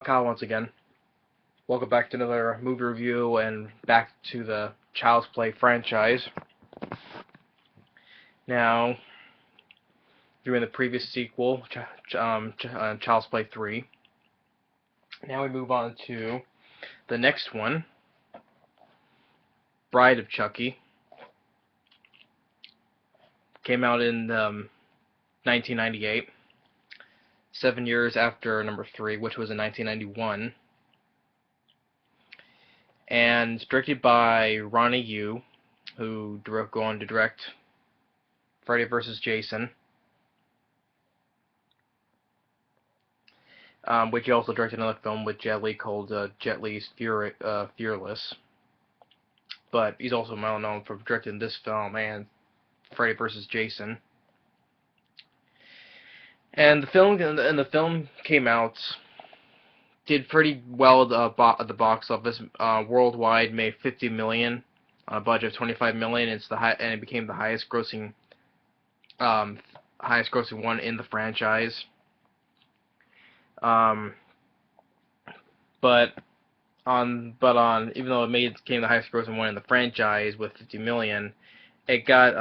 Kyle once again. Welcome back to another movie review and back to the Child's Play franchise. Now, during the previous sequel, Child's Play 3, now we move on to the next one, Bride of Chucky. Came out in 1998, 7 years after number 3, which was in 1991. And directed by Ronny Yu, who go on to direct Freddy vs. Jason, which he also directed another film with Jet Li called Jet Li's Fearless. But he's also well known for directing this film and Freddy vs. Jason. And the film came out, did pretty well at the box office. Worldwide, made $50 million on a budget of $25 million. And it became the highest grossing one in the franchise. But even though it became the highest grossing one in the franchise with $50 million, it got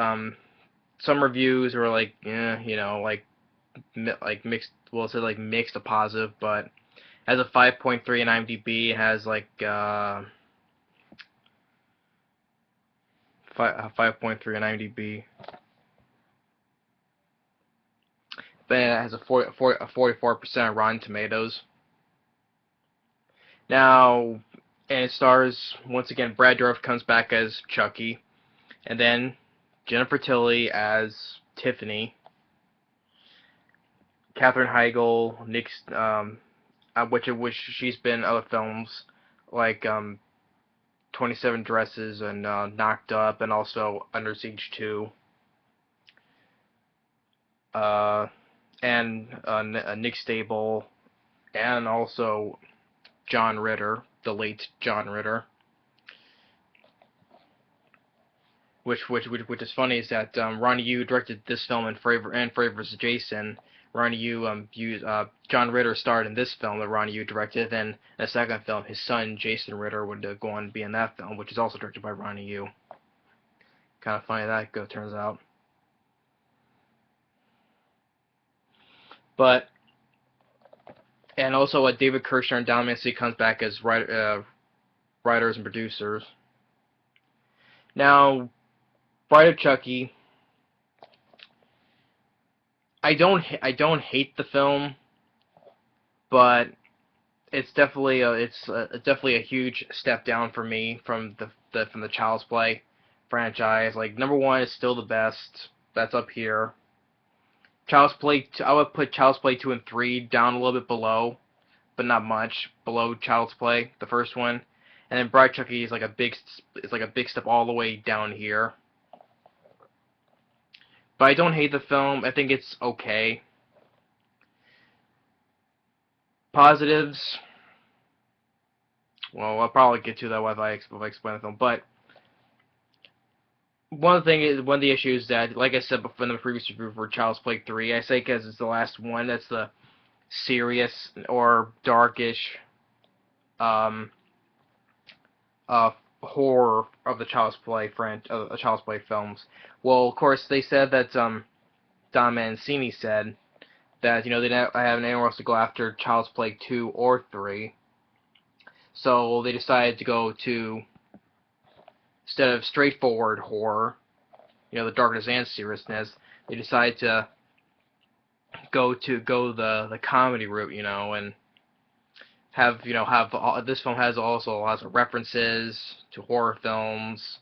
some reviews were like, mixed. Well, it said like mixed to positive, but has a 5.3 in IMDb. It has like 5.3 in IMDb. But it has a 44% Rotten Tomatoes. Now, and it stars, once again, Brad Dourif comes back as Chucky, and then Jennifer Tilly as Tiffany, Katherine Heigl, which she's been in other films like 27 Dresses and Knocked Up, and also Under Siege 2. And Nick Stabile, and also John Ritter, the late John Ritter. Which is funny is that Ronny Yu directed this film and Freddy vs. Jason. Ronny Yu John Ritter starred in this film that Ronny Yu directed. Then in the second film, his son Jason Ritter would go on to be in that film, which is also directed by Ronny Yu. Kind of funny that turns out. And also David Kirshner and Don Mancini comes back as writers and producers. Now, Bride of Chucky. I don't hate the film, but it's definitely a huge step down for me from the Child's Play franchise. Like, number 1 is still the best. That's up here. Child's Play, I would put Child's Play 2 and 3 down a little bit below, but not much below Child's Play, the first one. And then Bride of Chucky is like a big step all the way down here. But I don't hate the film. I think it's okay. Positives. Well, I'll probably get to that if I explain the film. But one of the issues that, like I said before in the previous review for Child's Play 3, I say because it's the last one. That's the serious or darkish horror of the Child's Play Child's Play films. Well, of course, they said that Don Mancini said that they didn't have anywhere else to go after Child's Play 2 or 3, so they decided to go to, instead of straightforward horror, the darkness and seriousness, they decided to go the comedy route, and this film has also lots of references to horror films,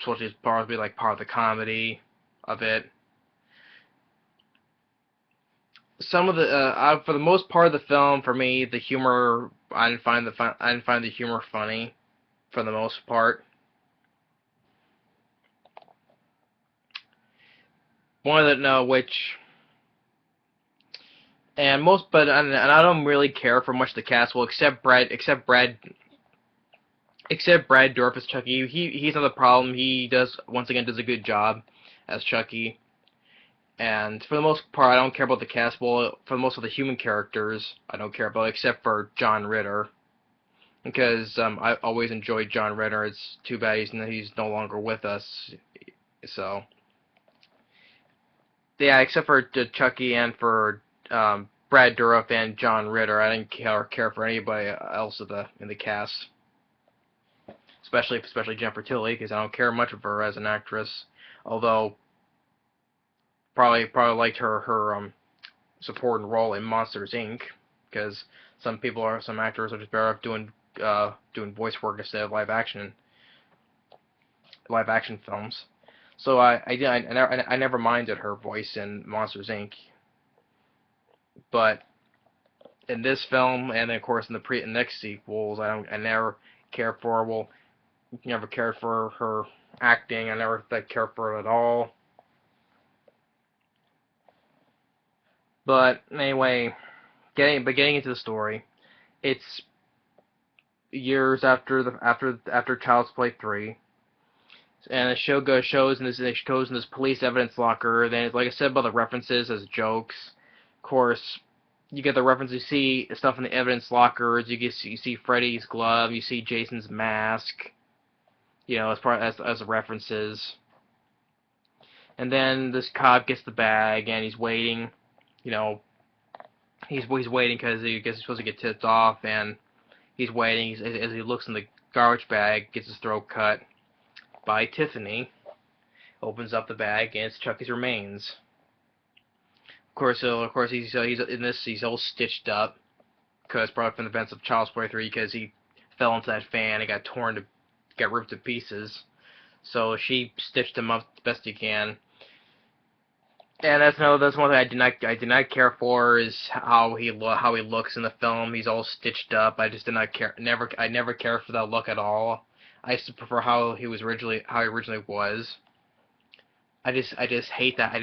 which is probably like part of the comedy of it. Some of the for the most part of the film, for me, the humor, I didn't find the humor funny for the most part. One of the and I don't really care for much of the cast. Well, except Brad Dourif as Chucky. He's not the problem. He once again does a good job as Chucky. And for the most part, I don't care about the cast. Well, for most of the human characters, I don't care about, except for John Ritter, because I always enjoyed John Ritter. It's too bad he's no longer with us. So yeah, except for Chucky and for Brad Dourif and John Ritter, I didn't care for anybody else in the cast, especially Jennifer Tilly, because I don't care much of her as an actress. Although probably liked her supporting role in Monsters Inc. because some actors are just better off doing voice work instead of live action films. So I never minded her voice in Monsters Inc. But in this film, and then of course in the next sequels, I never cared for never cared for her acting. I never cared for her at all. But anyway, getting into the story, it's years after Child's Play 3, and the show shows in this police evidence locker. Then, like I said about the references as jokes, of course, you get the references. You see stuff in the evidence lockers. You see Freddy's glove. You see Jason's mask. As references. And then this cop gets the bag and he's waiting. He's waiting because he's supposed to get tipped off, and he's waiting as he looks in the garbage bag, gets his throat cut by Tiffany. Opens up the bag and it's Chucky's remains. Of course, he's in this. He's all stitched up because probably from the events of Child's Play 3, because he fell into that fan and got ripped to pieces. So she stitched him up the best he can. And that's one thing I did not care for, is how he looks in the film. He's all stitched up. I just did not care. I never cared for that look at all. I used to prefer how he originally was. I just hate that.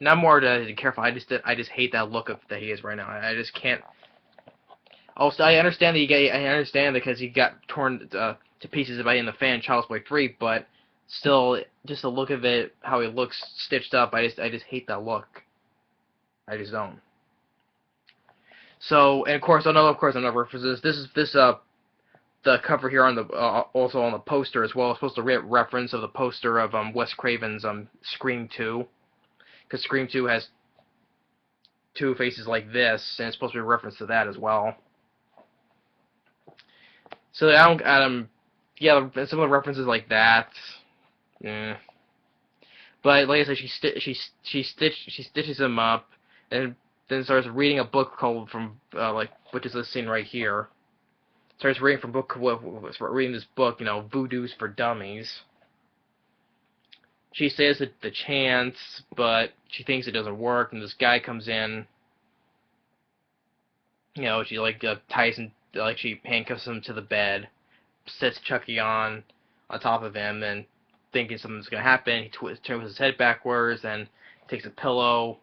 Not more to care for. I just hate that look that he is right now. I just can't. Also, I understand because he got torn to pieces by in the fan Child's Play 3, but still, just the look of it, how he looks stitched up, I just hate that look. I just don't. So, and of course, another references. The cover here on the also on the poster as well. It's supposed to reference of the poster of Wes Craven's Scream 2, because Scream 2 has two faces like this, and it's supposed to be a reference to that as well. So some of the references like that. Yeah. But like I said, she stitches him up, and then starts reading a book called which is this scene right here. Starts reading this book, Voodoo's for Dummies. She says that the chance, but she thinks it doesn't work, and this guy comes in. She handcuffs him to the bed, sets Chucky on top of him, and thinking something's gonna happen, he turns his head backwards and takes a pillow,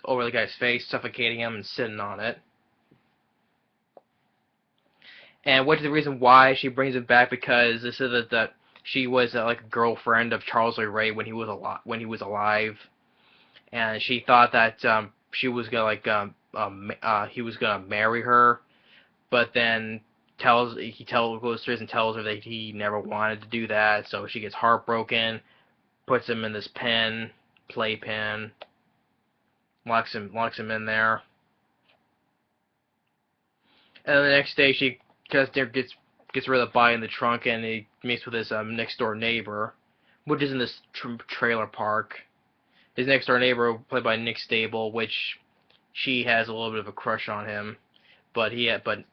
over the guy's face, suffocating him and sitting on it. And what is the reason why she brings him back? Because this is that she was a girlfriend of Charles Lee Ray when he was alive, and she thought that she was gonna he was gonna marry her, but then goes through and tells her that he never wanted to do that. So she gets heartbroken, puts him in this playpen, locks him in there, and then the next day she gets rid of the body in the trunk, and he meets with his next door neighbor, which is in this trailer park. His next door neighbor, played by Nick Stabile, which she has a little bit of a crush on him, but the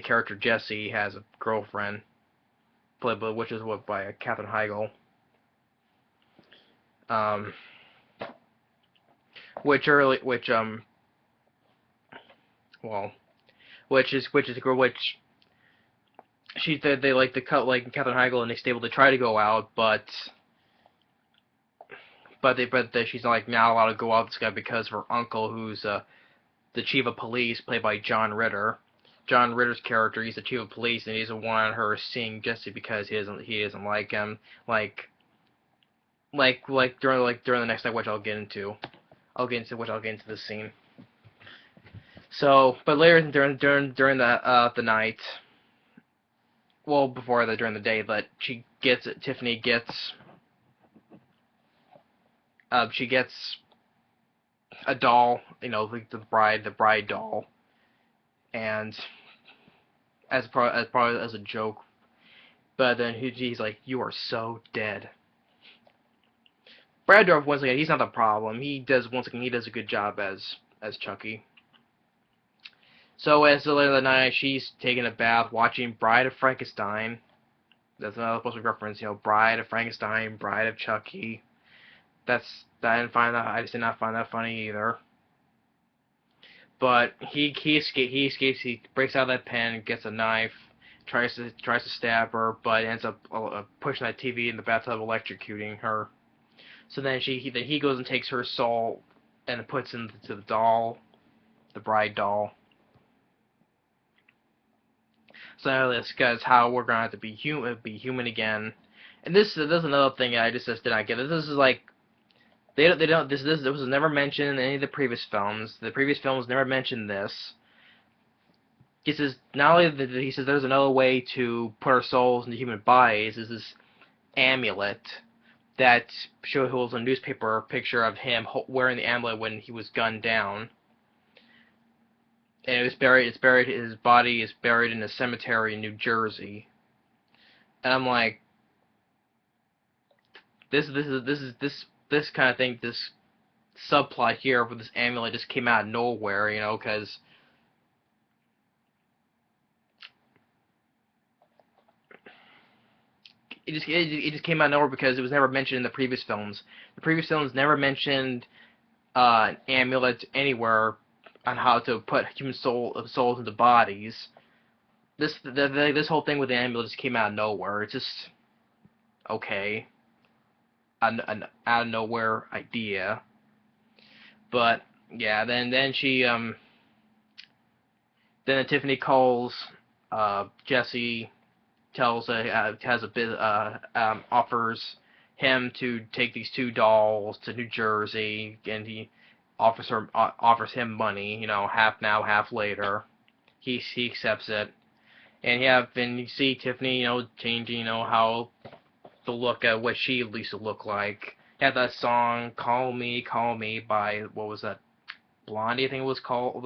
character Jesse has a girlfriend, which is by Katherine Heigl. Which they like to cut, like Katherine Heigl and Nick Stable, to try to go out, but she's not not allowed to go out with this guy because of her uncle, who's the chief of police, played by John Ritter. John Ritter's character, he's the chief of police, and he doesn't want her seeing Jesse because he doesn't like him. during the next night, which I'll get into. I'll get into this scene. So, but later during the night, well, before that, during the day, but Tiffany gets she gets a doll, like the bride doll, and probably as a joke. But then he's like, "You are so dead." Brad Dourif, once again, he's not the problem. He does a good job as Chucky. So as the later of the night, she's taking a bath, watching Bride of Frankenstein. That's another supposed to be reference, Bride of Frankenstein, Bride of Chucky. I just did not find that funny either. But he escapes. He breaks out of that pen, gets a knife, tries to stab her, but ends up pushing that TV in the bathtub, electrocuting her. So then he goes and takes her soul and puts into the doll, the bride doll. So now this guy's how we're gonna have to be human again. And this is another thing I just did not get. This is like they don't this was never mentioned in any of the previous films. The previous films never mentioned this. He says not only that he says there's another way to put our souls into human bodies is this amulet that shows a newspaper picture of him wearing the amulet when he was gunned down. And his body is buried in a cemetery in New Jersey. And I'm like, this kind of thing, this subplot here with this amulet just came out of nowhere, because it just came out of nowhere because it was never mentioned in the previous films. The previous films never mentioned an amulet anywhere on how to put human souls into bodies. This whole thing with the amulet just came out of nowhere. It's just okay, an out of nowhere idea. But yeah, then Tiffany calls Jesse, offers him to take these two dolls to New Jersey, and he offers him money, half now, half later. He accepts it, and you see Tiffany, changing, how the look at what she used to look like. Had that song "Call Me, Call Me" by what was that? Blondie, I think it was called.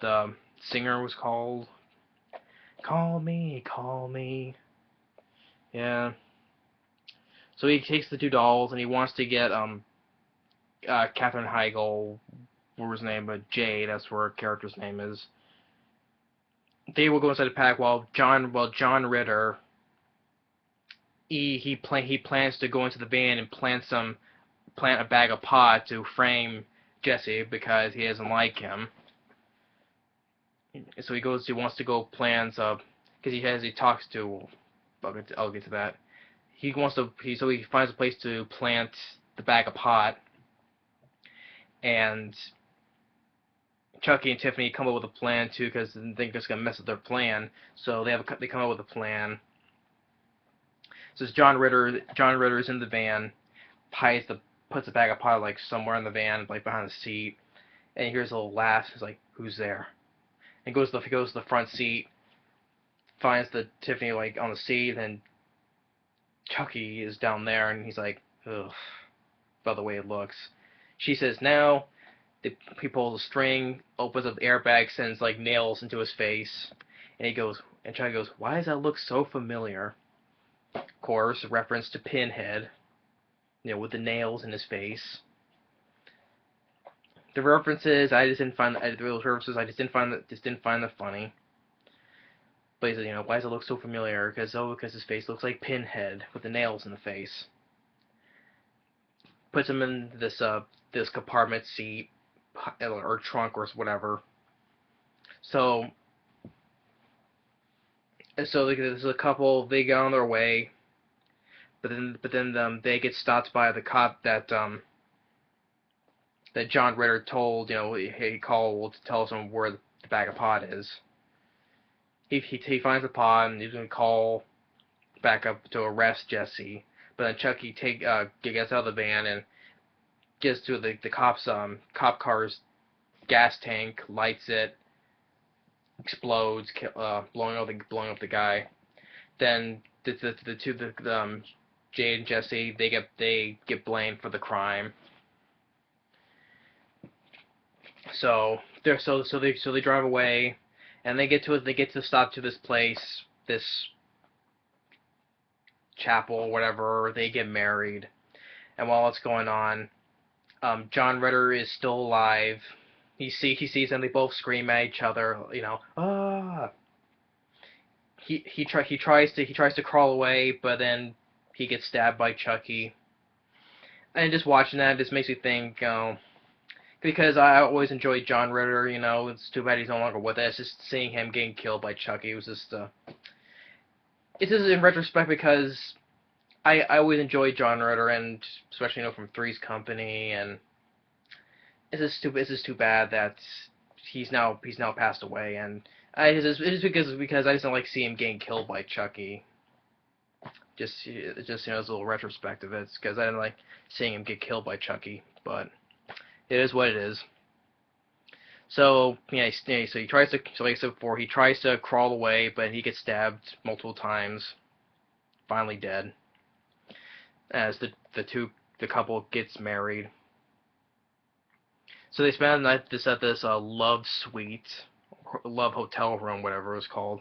The singer was called. Call me, call me. Yeah. So he takes the two dolls and he wants to get Katherine Heigl, what was her name, but Jade, that's where her character's name is. They will go inside the pack while John Ritter he plans to go into the van and plant a bag of pot to frame Jesse because he doesn't like him. So he wants to go plans because he talks to I'll get to that. He finds a place to plant the bag of pot, and Chucky and Tiffany come up with a plan too because they think it's gonna mess up their plan. So they come up with a plan. So John Ritter's in the van, puts a bag of pot like somewhere in the van, like behind the seat, and he hears a little laugh. He's like, "Who's there?" And goes to the front seat, finds the Tiffany like on the seat, and Chucky is down there, and he's like, "Ugh," by the way it looks. She says no. He pulls a string, opens up the airbag, sends like nails into his face, and Chucky goes, "Why does that look so familiar?" Of course, a reference to Pinhead, with the nails in his face. The references I just didn't find that funny. But he says, "Why does it look so familiar?" Because his face looks like Pinhead with the nails in the face. Puts him in this compartment seat or trunk or whatever. So there's a couple. They get on their way, but then they get stopped by the cop that John Ritter told. He called to tell them where the bag of pot is. He finds the pot and he's gonna call back up to arrest Jesse, But then Chucky gets out of the van and gets to the cop car's gas tank, lights it, explodes, blowing up the guy. Then Jade and Jesse, they get blamed for the crime. So they drive away, and they get to stop to this place, this chapel, whatever. They get married, and while it's going on, John Ritter is still alive. He sees them. They both scream at each other. Ah. He tries to crawl away, but then he gets stabbed by Chucky. And just watching that just makes me think, because I always enjoyed John Ritter. It's too bad he's no longer with us. Just seeing him getting killed by Chucky was just, it's just in retrospect, because I always enjoyed John Ritter, and especially from Three's Company, and it's just too bad that he's now passed away, and it's because I just don't like seeing him getting killed by Chucky. Just as a little retrospective, it's because I didn't like seeing him get killed by Chucky, but it is what it is. So yeah, so he tries to, like I said before, he tries to crawl away, but he gets stabbed multiple times. Finally dead. As the couple gets married. So they spend the night at this love suite, love hotel room, whatever it was called,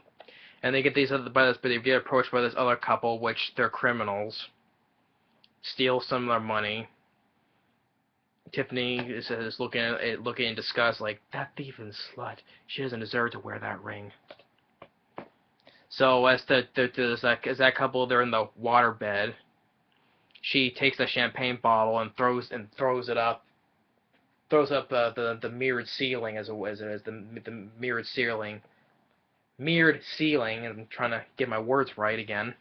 and they get they get approached by this other couple, which they're criminals. Steal some of their money. Tiffany is looking in disgust, like, that thieving slut. She doesn't deserve to wear that ring. So as that couple, they're in the waterbed. She takes the champagne bottle and throws it up. Throws up the mirrored ceiling as the mirrored ceiling. Mirrored ceiling, and I'm trying to get my words right again.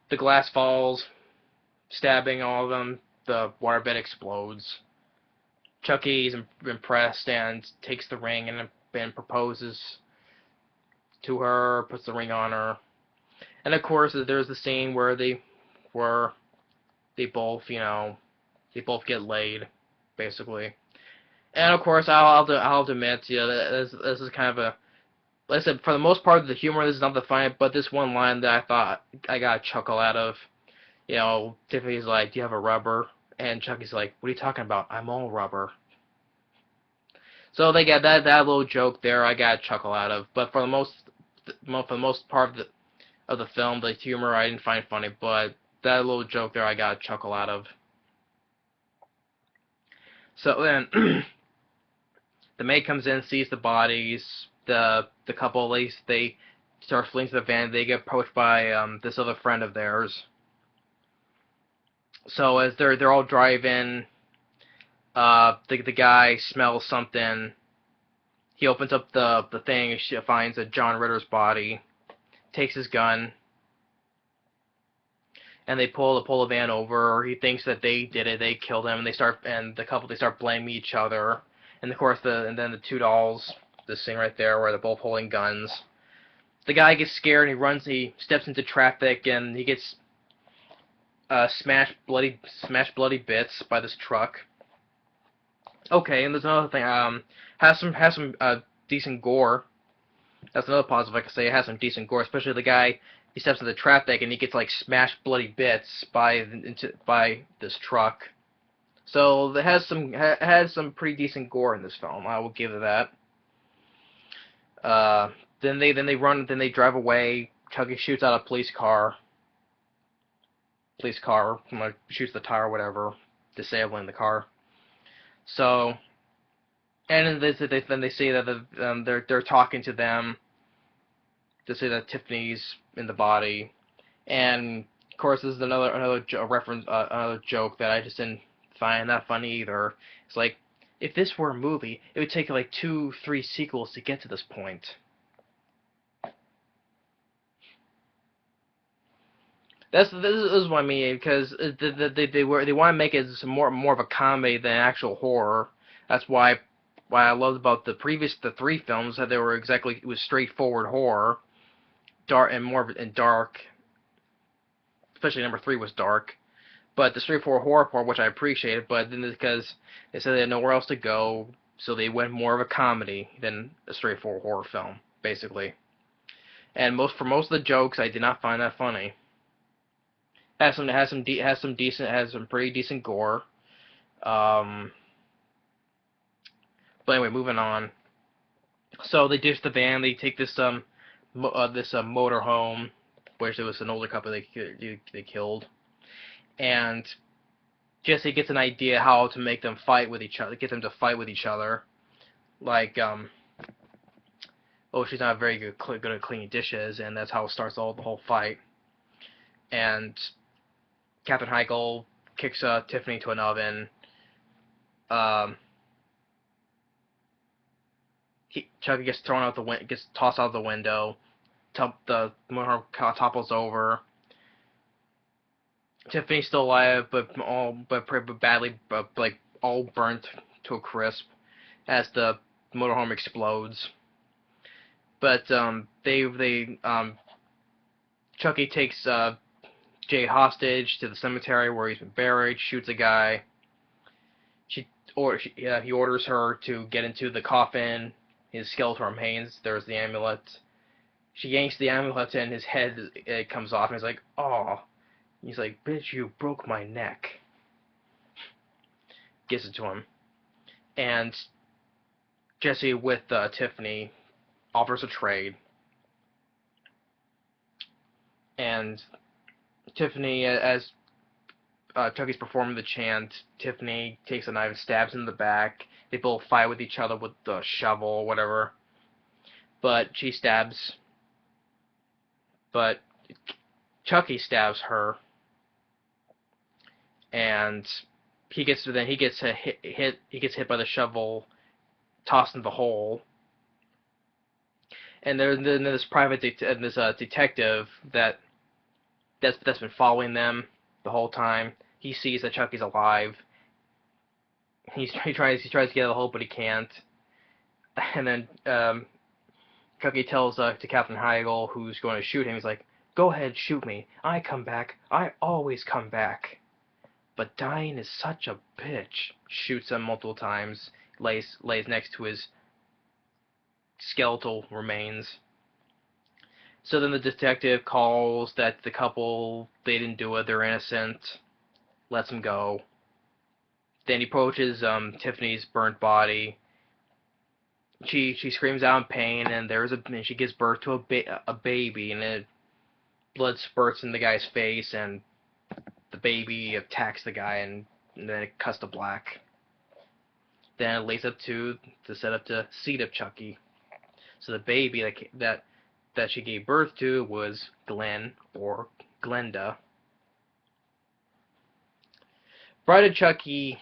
The glass falls, stabbing all of them. The waterbed explodes. Chucky's impressed and takes the ring and proposes to her, puts the ring on her. And of course, there's the scene where they both get laid, basically. And of course, I'll have to admit, this is kind of a, like I said, for the most part, the humor, this is not the funny, but this one line that I thought I got a chuckle out of. Tiffany's like, "Do you have a rubber?" And Chucky's like, "What are you talking about? I'm all rubber." So they got that little joke there. I got a chuckle out of. But for the most part of the film, the humor I didn't find funny. But that little joke there, I got a chuckle out of. So then the maid comes in, sees the bodies. The couple, they start fleeing to the van. They get approached by this other friend of theirs. So as they're all driving, the guy smells something. He opens up the thing and finds a John Ritter's body. Takes his gun, and they pull the van over. He thinks that they did it. They killed him. And the couple, they start blaming each other. And of course, then the two dolls. This scene right there where they're both holding guns. The guy gets scared and he steps into traffic, and he gets smashed bloody bits by this truck. Okay, and there's another thing. Has some decent gore. That's another positive I can say. It has some decent gore, especially the guy. He steps into traffic and he gets like smashed bloody bits by this truck. So it has some pretty decent gore in this film. I will give it that. Then they drive away. Chucky shoots out a police car, shoots the tire or whatever, disabling the car. So, and then they say that they're talking to them. They say that Tiffany's in the body, and of course this is another reference, another joke that I just didn't find that funny either. It's like, if this were a movie, it would take like 2-3 sequels to get to this point. This is what I mean, because they want to make it more of a comedy than actual horror. That's why I loved about the 3 films, that it was straightforward horror, dark. especially number 3 was dark. But the straightforward horror part, which I appreciated, but then because they said they had nowhere else to go, so they went more of a comedy than a straightforward horror film, basically. And for most of the jokes, I did not find that funny. Has some pretty decent gore. Um, but anyway, moving on. So they ditch the van. They take this motor home, which there was an older couple they killed, and Jesse gets an idea how to make them fight with each other, get them to fight with each other. Like, oh, she's not very good at cleaning dishes, and that's how it starts the whole fight. And Katherine Heigl kicks Tiffany into an oven. Chucky gets tossed out the window. The motor topples over. Tiffany's still alive, but badly, like all burnt to a crisp as the motorhome explodes. But Chucky takes Jay hostage to the cemetery where he's been buried, shoots a guy. He orders her to get into the coffin. His skeleton remains. There's the amulet. She yanks the amulet and his head comes off, and he's like, "Oh." He's like, "Bitch, you broke my neck." Gives it to him. And Jesse, with Tiffany, offers a trade. And Tiffany, as Chucky's performing the chant, Tiffany takes a knife and stabs him in the back. They both fight with each other with the shovel or whatever. But Chucky stabs her. And he gets hit by the shovel, tossed in the hole. And then this detective that's been following them the whole time. He sees that Chucky's alive. He tries to get out of the hole, but he can't. And then Chucky tells to Katherine Heigl, who's going to shoot him, he's like, "Go ahead, shoot me. I come back. I always come back. But dying is such a bitch." Shoots him multiple times. Lays next to his skeletal remains. So then the detective calls that the couple, they didn't do it, they're innocent, lets him go. Then he approaches Tiffany's burnt body. She screams out in pain, and she gives birth to a baby, and blood spurts in the guy's face, and the baby attacks the guy, and then it cuts to black. Then it lays up to set up to seed up Chucky. So the baby that she gave birth to was Glenn, or Glenda. Bride of Chucky.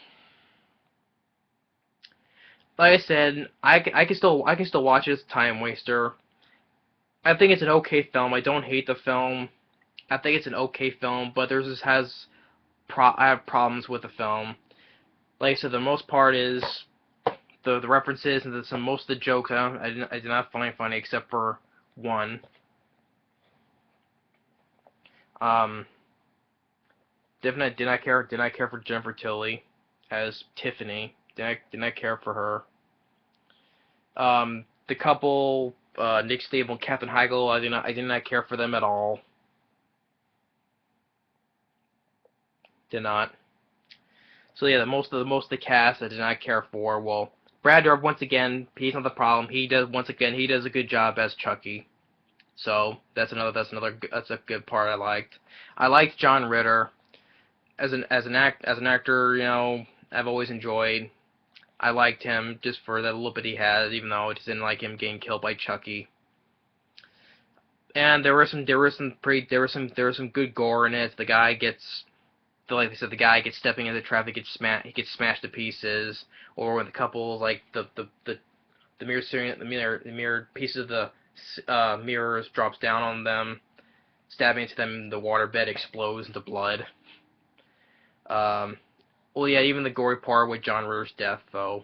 Like I said, I can still watch it as a time waster. I think it's an okay film. I don't hate the film. I think it's an okay film, but I have problems with the film. Like I said, the most part is the references and most of the jokes I did not find funny except for one. Definitely did not care for Jennifer Tilly as Tiffany. Did not care for her. The couple, Nick Stabile and Katherine Heigl, I did not care for them at all. Did not. So yeah, most of the cast I did not care for. Well, Brad Dourif, once again, he's not the problem. He does a good job as Chucky. So that's a good part I liked. I liked John Ritter as an actor. You know, I've always enjoyed. I liked him just for that little bit he had, even though I just didn't like him getting killed by Chucky. And there was some good gore in it. The guy gets, like they said, the guy gets stepping into traffic, he gets smashed to pieces. Or when the couple, like the mirror pieces of the mirrors drops down on them, stabbing into them, the water bed explodes into blood. Well, yeah, even the gory part with John Ritter's death, though.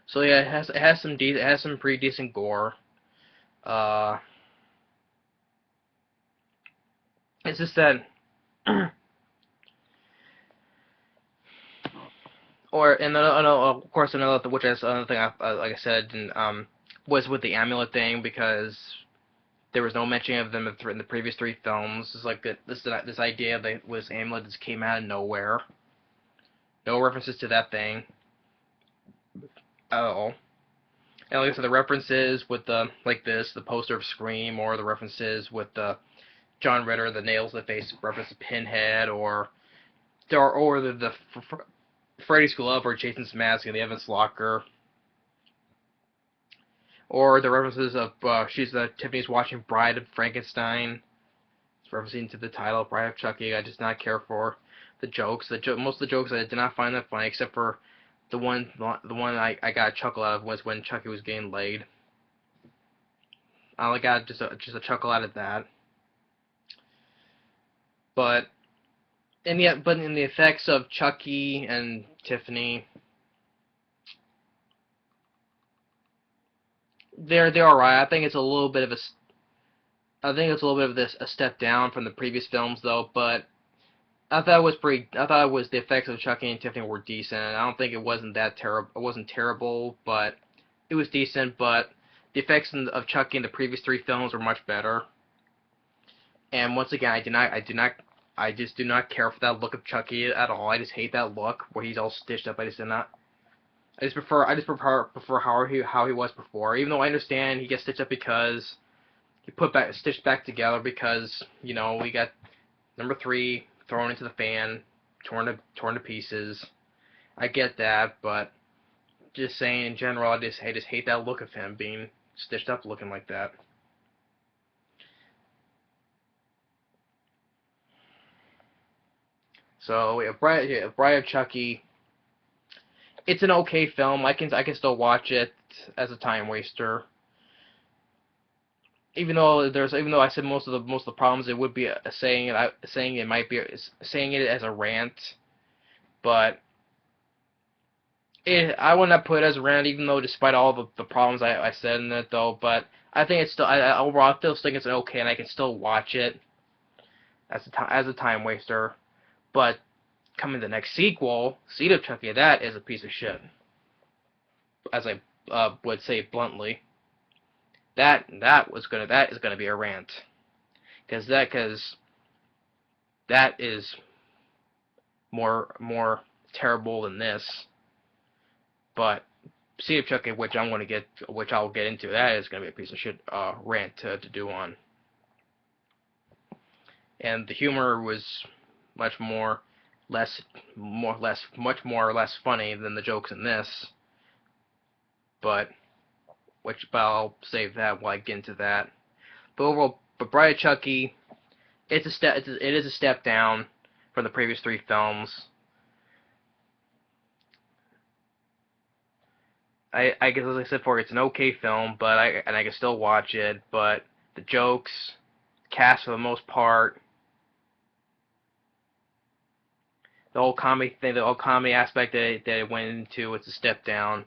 So yeah, it has some pretty decent gore. It's just that, of course, another which is another thing like I said, was with the amulet thing, because there was no mention of them in the previous three films. It's like this idea that was amulet just came out of nowhere. No references to that thing at all. And like I said, the references with the the poster of Scream, or the references with the John Ritter, the nails in the face reference to Pinhead, or the Freddy's Glove or Jason's mask in the Evans locker, or the references of Tiffany's watching Bride of Frankenstein. It's referencing to the title Bride of Chucky. I just not care for the jokes. Most of the jokes I did not find that funny, except for the one I got a chuckle out of was when Chucky was getting laid. I only got just a chuckle out of that. But in the effects of Chucky and Tiffany, they're alright. I think it's a little bit of a step down from the previous films though, but I thought the effects of Chucky and Tiffany were decent. I don't think it wasn't that terrible. It wasn't terrible, but it was decent. But the effects of Chucky in the previous three films were much better. And once again, I just do not care for that look of Chucky at all. I just hate that look where he's all stitched up. I just prefer how he was before. Even though I understand he gets stitched up because he stitched back together because we got number 3 thrown into the fan, torn to pieces. I get that, but just saying in general, I just hate that look of him being stitched up looking like that. So yeah, Bride of Chucky. It's an okay film. I can still watch it as a time waster. Even though I said most of the problems, it would be saying it as a rant, but I would not put it as a rant, even though despite all the problems I said in it though. But I think it's still overall I still think it's okay, and I can still watch it as a time waster. But coming the next sequel, Seed of Chucky, that is a piece of shit, as I would say bluntly. That is gonna be a rant, because that is more terrible than this. But Seed of Chucky, which I'll get into, that is gonna be a piece of shit rant to do on. And the humor was much more or less funny than the jokes in this. But I'll save that while I get into that. But overall, Bride of Chucky, it is a step down from the previous three films. I guess, as I said before, it's an okay film, but I can still watch it. But the jokes, cast for the most part, the whole comedy thing, the whole comedy aspect that it went into, it's a step down.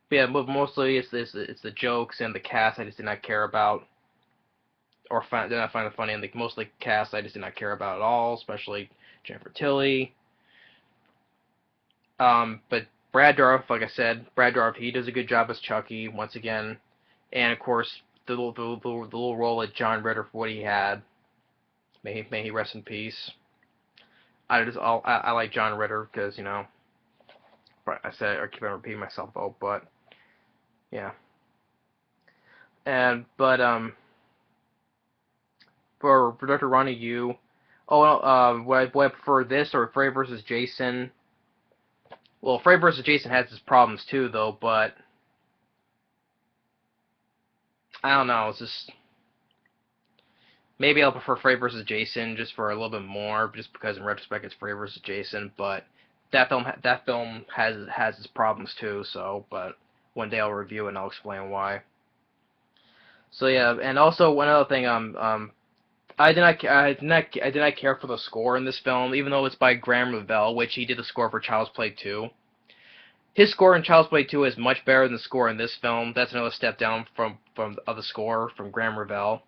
Yeah, but mostly it's the jokes and the cast I just did not care about, or did not find it funny, and mostly cast I just did not care about at all, especially Jennifer Tilly. But Brad Dourif, like I said, he does a good job as Chucky once again, and of course the little role of John Ritter for what he had. May he rest in peace. I like John Ritter because I keep on repeating myself though, but yeah. And for Dr. Ronny Yu, would I prefer this or Freddy vs. Jason? Well, Freddy vs. Jason has its problems too, though, but I don't know. It's just maybe I'll prefer Freddy vs. Jason just for a little bit more, just because in retrospect it's Freddy vs. Jason. But that film has its problems too. So, but one day I'll review it and I'll explain why. So yeah, and also one other thing, I did not care for the score in this film, even though it's by Graham Revell, which he did the score for Child's Play 2. His score in Child's Play 2 is much better than the score in this film. That's another step down from the score from Graham Revell.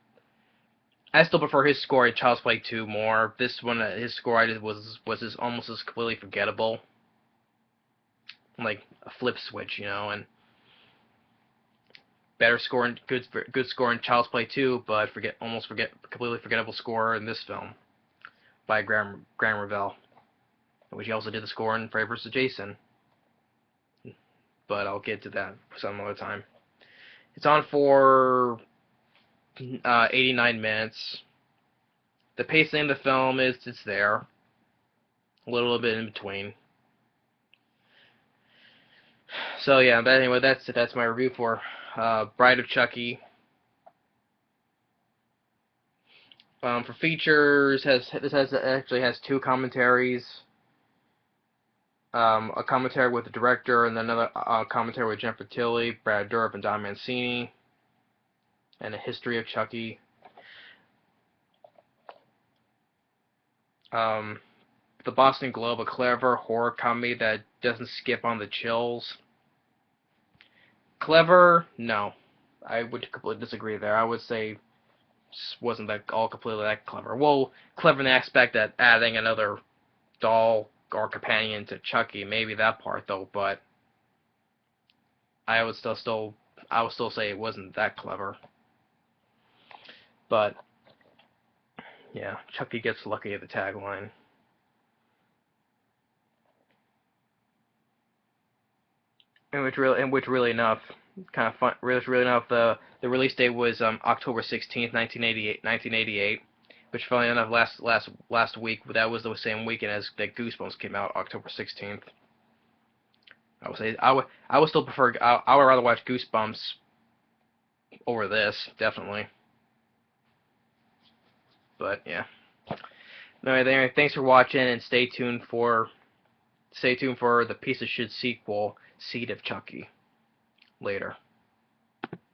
I still prefer his score in Child's Play 2 more. This one, his score I did was almost as completely forgettable, like a flip switch, you know. And better score and good score in Child's Play 2, but completely forgettable score in this film by Graham Revell, which he also did the score in Freddy vs. Jason. But I'll get to that some other time. It's on for 89 minutes. The pacing of the film it's there, a little bit in between. So yeah, but anyway, that's my review for Bride of Chucky. For features, actually has 2 commentaries. A commentary with the director, and then another commentary with Jennifer Tilly, Brad Dourif, and Don Mancini, and a history of Chucky. The Boston Globe, a clever horror comedy that doesn't skip on the chills. Clever? No. I would completely disagree there. I would say wasn't that all completely that clever. Well, clever in the aspect that adding another doll or companion to Chucky, maybe that part though, but I would still say it wasn't that clever. But yeah, Chucky gets lucky at the tagline. And which really enough, kind of fun. Really enough, the release date was October 16th, 1988, which funny enough, last week, that was the same weekend as that Goosebumps came out, October 16th. I would still prefer. I would rather watch Goosebumps over this, definitely. But yeah. Anyway, thanks for watching, and stay tuned for the piece of shit sequel, Seed of Chucky, later.